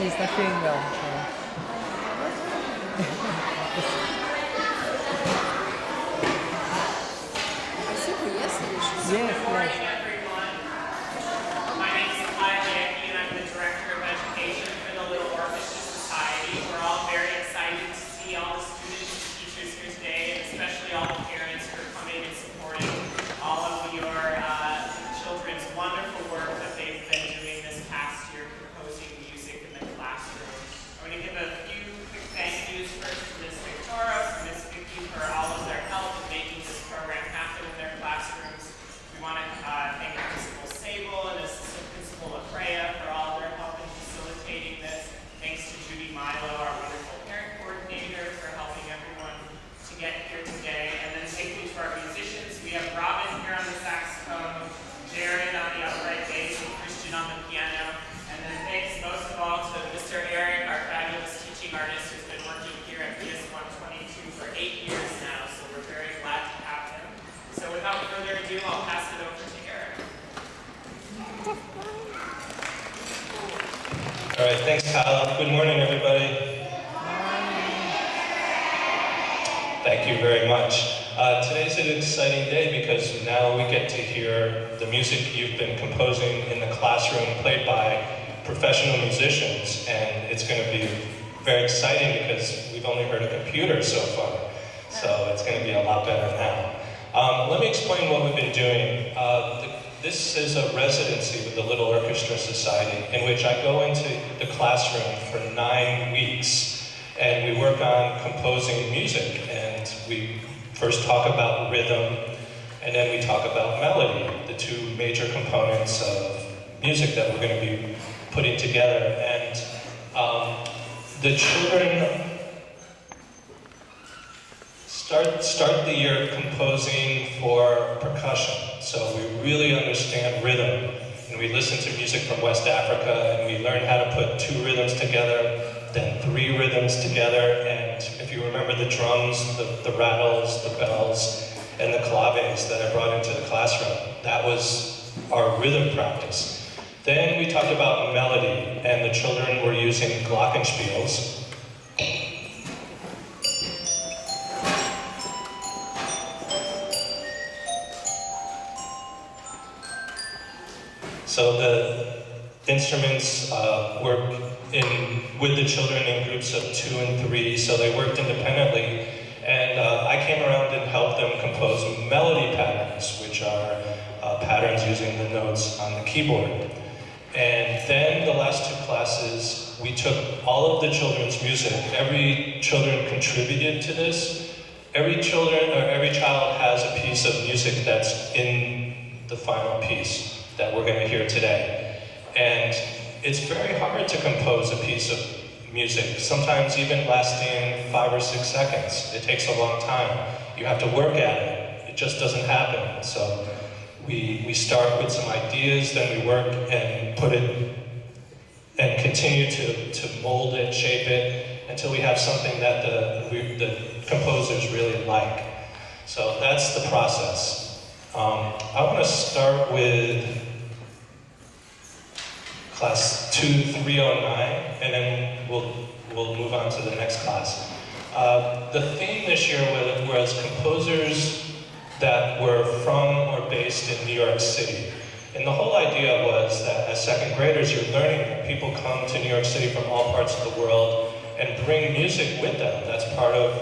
she's not feeling well. I think yesterday she Yes, Good morning, yes. everyone. My name is Kyle Yankee, and I'm the Director of Education for the Little Orchestra Society. We're all very excited to see all the students and teachers here today, and especially all the parents who are coming and supporting all of your children's wonderful work that they've been doing this past year, proposing music in the classroom. I'm going to give a few quick thank yous first to Ms. Victoria and Ms. Vicky for all of their help in making this program happen in their classrooms. We want to thank Principal Sable and Assistant Principal Lafreya for all of their help in facilitating this. Thanks to Judy Milo, our wonderful parent coordinator, for helping everyone to get here today. And then thank you to our musicians. We have Robin here on the saxophone, Jared on the upright bass, and Christian on the piano. And then thanks most of all to Mr. Eric, our fabulous teaching artist, who's been working here at PS 122 for 8 years now. So we're very glad to have him. So without further ado, I'll pass it over to Eric. All right, thanks, Kyle. Good morning, everybody. Thank you very much. Today's an exciting day because now we get to hear the music you've been composing in the classroom played by professional musicians, and it's going to be very exciting because we've only heard a computer so far, so it's going to be a lot better now. Let me explain what we've been doing. This is a residency with the Little Orchestra Society in which I go into the classroom for 9 weeks, and we work on composing music, and we first talk about rhythm, and then we talk about melody, the two major components of music that we're going to be putting together. And the children start the year composing for percussion, so we really understand rhythm, and we listen to music from West Africa, and we learn how to put 2 rhythms together, then 3 rhythms together, and if you remember the drums, the rattles, the bells, and the claves that I brought into the classroom, that was our rhythm practice. Then we talked about melody, and the children were using glockenspiels. So the instruments work with the children in groups of 2 and 3, so they worked independently. And I came around and helped them compose melody patterns, which are patterns using the notes on the keyboard. And then the last 2 classes, we took all of the children's music. Every children contributed to this. Every child has a piece of music that's in the final piece that we're going to hear today. And it's very hard to compose a piece of music, sometimes even lasting 5 or 6 seconds. It takes a long time. You have to work at it. It just doesn't happen. So we start with some ideas, then we work and put it and continue to mold it, shape it, until we have something that the composers really like. So that's the process. I want to start with class 2309, and then we'll move on to the next class. The theme this year was composers that were from or based in New York City. And the whole idea was that as second graders, you're learning that people come to New York City from all parts of the world and bring music with them. That's part of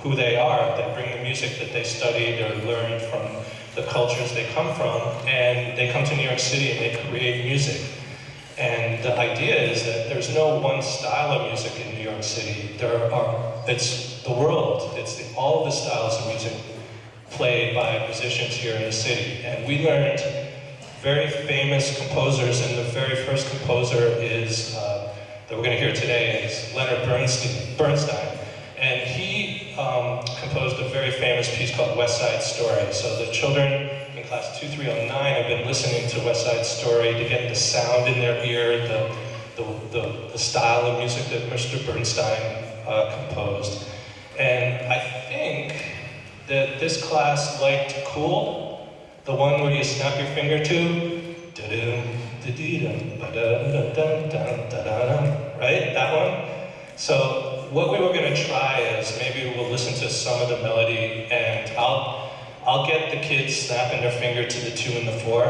who they are. They bring the music that they studied or learned from the cultures they come from, and they come to New York City and they create music. And the idea is that there's no one style of music in New York City. It's the world. It's all of the styles of music played by musicians here in the city. And we learned very famous composers, and the very first composer is that we're going to hear today is Leonard Bernstein. And he composed a very famous piece called West Side Story. So the children in class 2309 have been listening to West Side Story to get the sound in their ear, the style of music that Mr. Bernstein composed. And I think that this class liked Cool, the one where you snap your finger to, right? So what we were going to try is maybe we'll listen to some of the melody, and I'll get the kids snapping their finger to the 2 and the 4,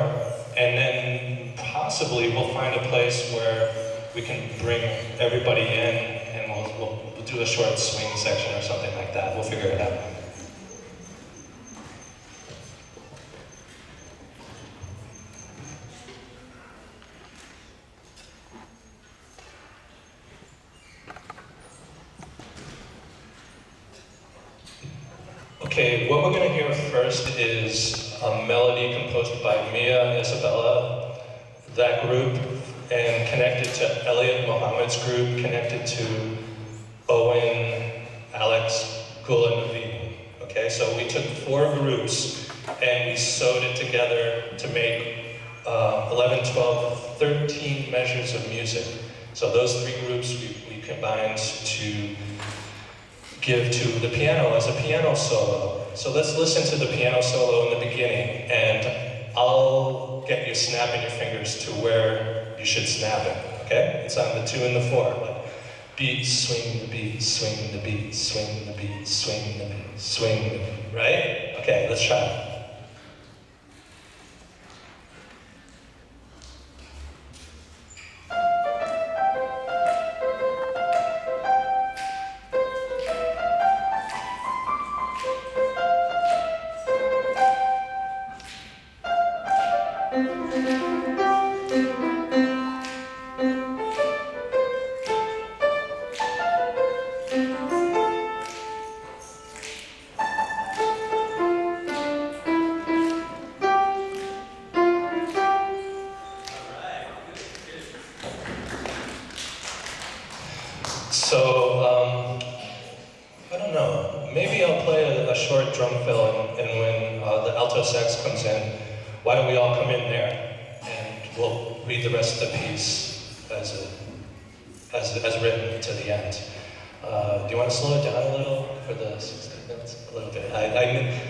and then possibly we'll find a place where we can bring everybody in, and we'll do a short swing section or something like that. We'll figure it out. Okay, what we're going to hear first is a melody composed by Mia Isabella, that group, and connected to Elliot Mohammed's group, connected to Owen, Alex, Gula, Naveen. Okay, so we took 4 groups and we sewed it together to make 11, 12, 13 measures of music. So those 3 groups we combined to give to the piano as a piano solo. So let's listen to the piano solo in the beginning, and I'll get you snapping your fingers to where you should snap it, okay? It's on the 2 and the 4. Like, beat, swing the beat, swing the beat, swing the beat, swing the beat, swing the beat, right? Okay, let's try it. So, I don't know, maybe I'll play a short drum fill, and when the alto sax comes in, why don't we all come in there, and we'll read the rest of the piece as written to the end. Do you want to slow it down a little for the 16 minutes? A little bit.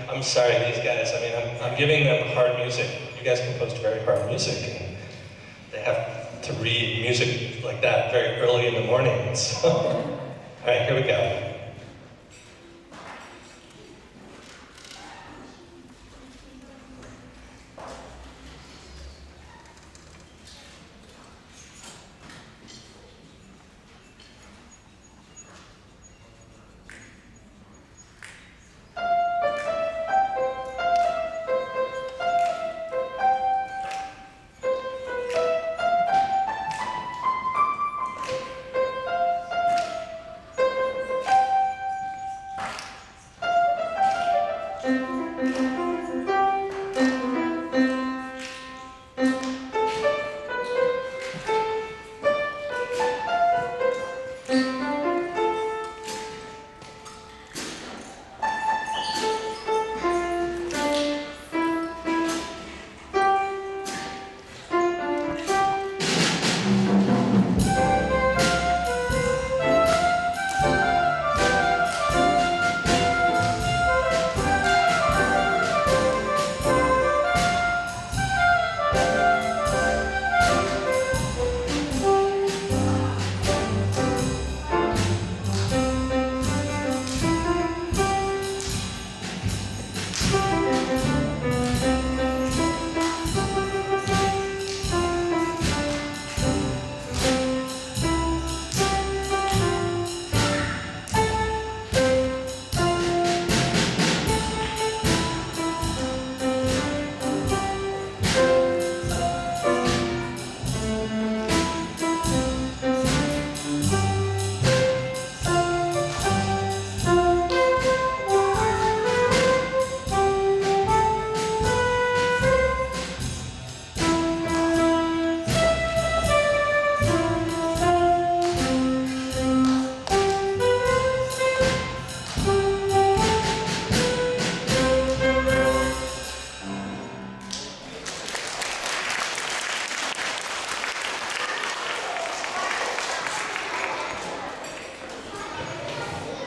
I'm sorry, these guys, I mean, I'm giving them hard music. You guys composed very hard music, and they have to read music like that very early in the morning. So, all right, here we go.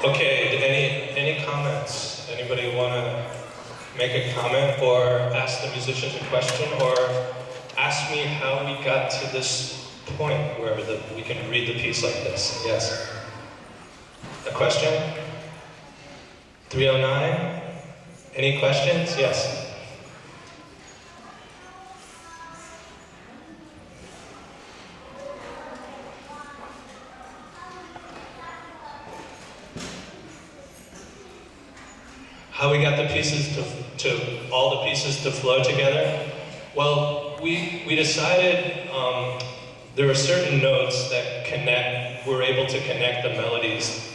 Okay, any comments? Anybody want to make a comment or ask the musicians a question or ask me how we got to this point where we can read the piece like this? Yes? A question? 309? Any questions? Yes. How we got the pieces to all the pieces to flow together? Well, we decided there are certain notes that connect. We're able to connect the melodies.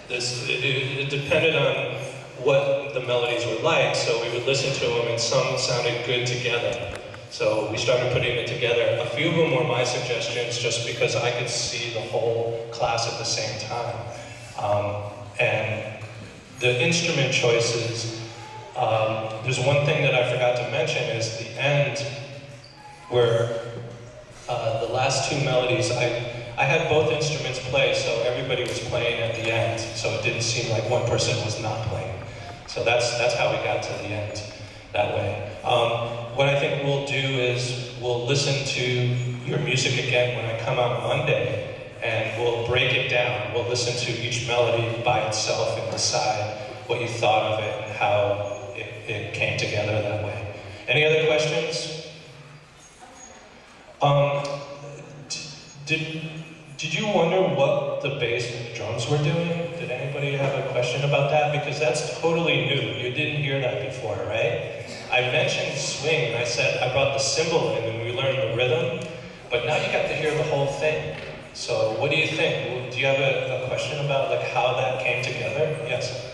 It depended on what the melodies were like, so we would listen to them, and some sounded good together. So we started putting it together. A few of them were my suggestions, just because I could see the whole class at the same time. And the instrument choices, there's one thing that I forgot to mention is the end, where the last two melodies, I had both instruments play, so everybody was playing at the end, so it didn't seem like one person was not playing. So that's how we got to the end that way. What I think we'll do is we'll listen to your music again when I come out Monday, and we'll break it down. We'll listen to each melody by itself and decide what you thought of it and how it came together that way. Any other questions? Did you wonder what the bass and the drums were doing? Did anybody have a question about that? Because that's totally new. You didn't hear that before, right? I mentioned swing, and I said I brought the cymbal in and we learned the rhythm, but now you got to hear the whole thing. So what do you think? Do you have a question about like how that came together? Yes.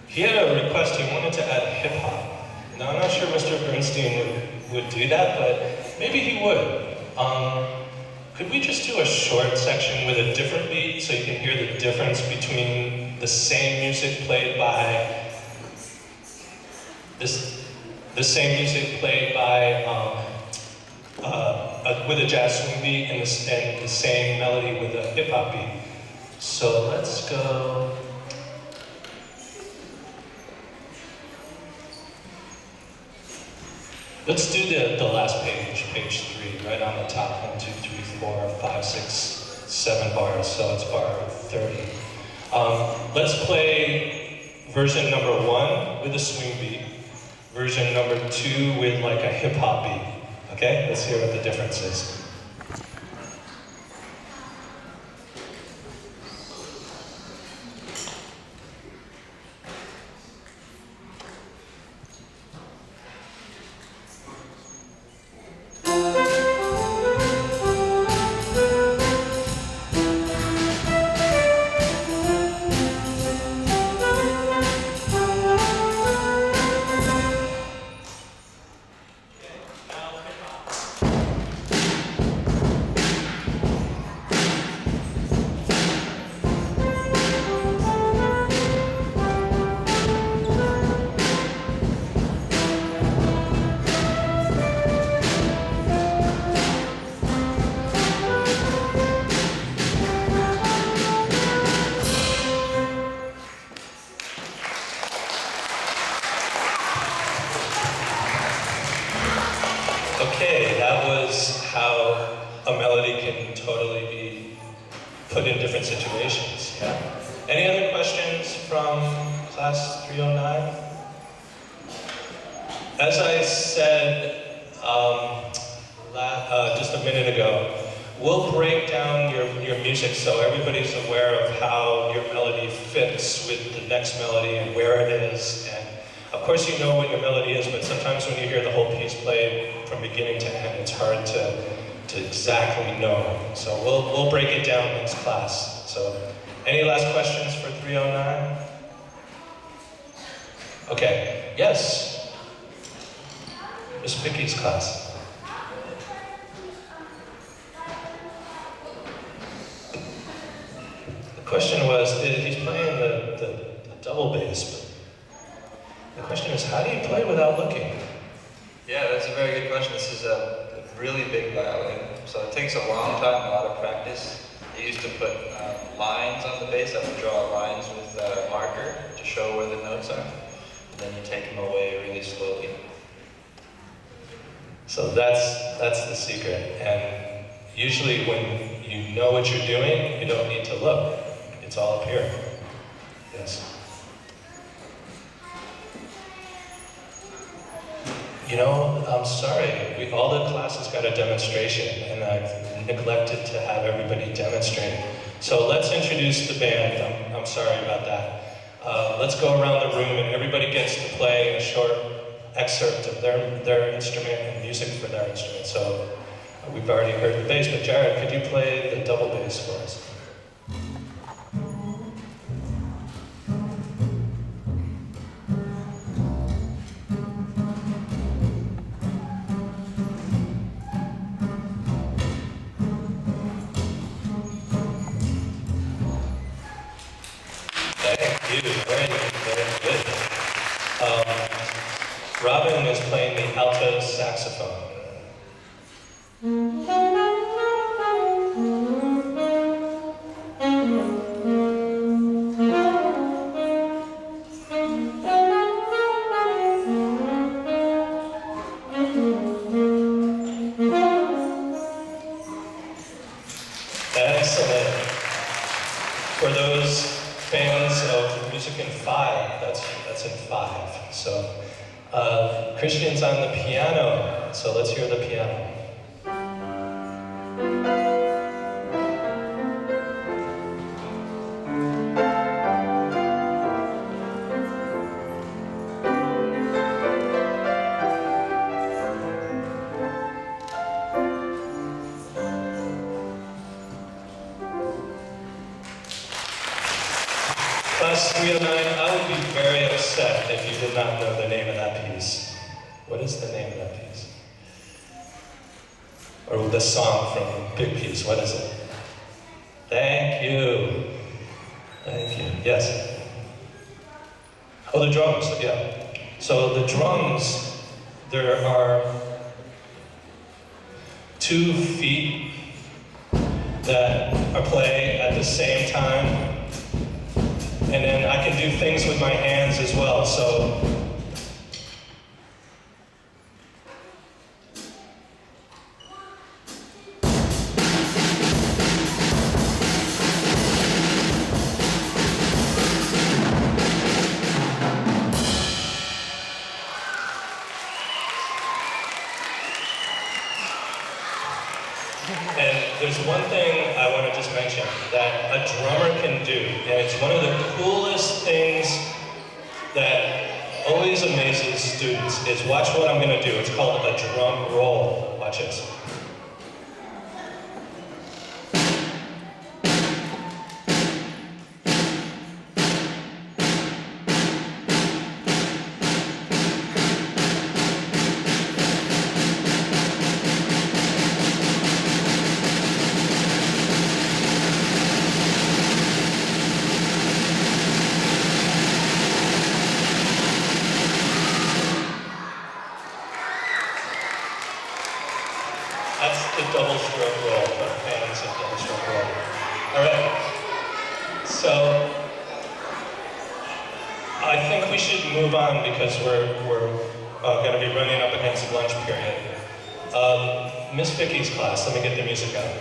He had a request, he wanted to add hip-hop. Now, I'm not sure Mr. Bernstein would do that, but maybe he would. Could we just do a short section with a different beat so you can hear the difference between the same music played by the same music played by with a jazz swing beat and the same melody with a hip-hop beat. So let's go. Let's do the last page, page 3, right on the top. 1, 2, 3, 4, 5, 6, 7 bars, so it's bar 30. Let's play version number 1 with a swing beat, version number 2 with like a hip hop beat. Okay, let's hear what the difference is. Okay, that was how a melody can totally be put in different situations. Yeah. Any other questions from class 309? As I said just a minute ago, we'll break down your music so everybody's aware of how your melody fits with the next melody and where it is. And of course you know what your melody is, but sometimes when you hear the whole piece played from beginning to end, it's hard to exactly know. So we'll break it down next class. So any last questions for 309? Okay, yes. Miss Vicky's class. The question was, he's playing the double bass, but the question is, how do you play without looking? Yeah, that's a very good question. This is a really big violin, so it takes a long time, a lot of practice. I used to put lines on the bass. I would draw lines with a marker to show where the notes are. and then you take them away really slowly. So that's the secret. And usually when you know what you're doing, you don't need to look. It's all up here. Yes. You know, I'm sorry, all the classes got a demonstration, and I've neglected to have everybody demonstrate. So let's introduce the band. I'm sorry about that. Let's go around the room, and everybody gets to play a short excerpt of their instrument and music for their instrument. So we've already heard the bass, but Jared, could you play the double bass for us? Thank you, very good. Robin is playing the alto saxophone. Excellent. For those fans of music in 5, that's in 5. So Christian's on the piano, so let's hear the piano. Class 309, I would be very upset if you did not know the name of that piece. What is the name of that piece? Or the song from Big Piece, what is it? Thank you. Thank you, yes. Oh, the drums, yeah. So the drums, there are 2 feet that are playing at the same time. And then I can do things with my hands as well, so. And there's one thing I want to just mention that a drummer can do, and it's one of the coolest things that always amazes students, is watch what I'm going to do. It's called a drum roll. Watch this. That's the double stroke roll, for fans of double stroke roll. All right, so I think we should move on because we're going to be running up against lunch period. Miss Vicky's class, let me get the music out.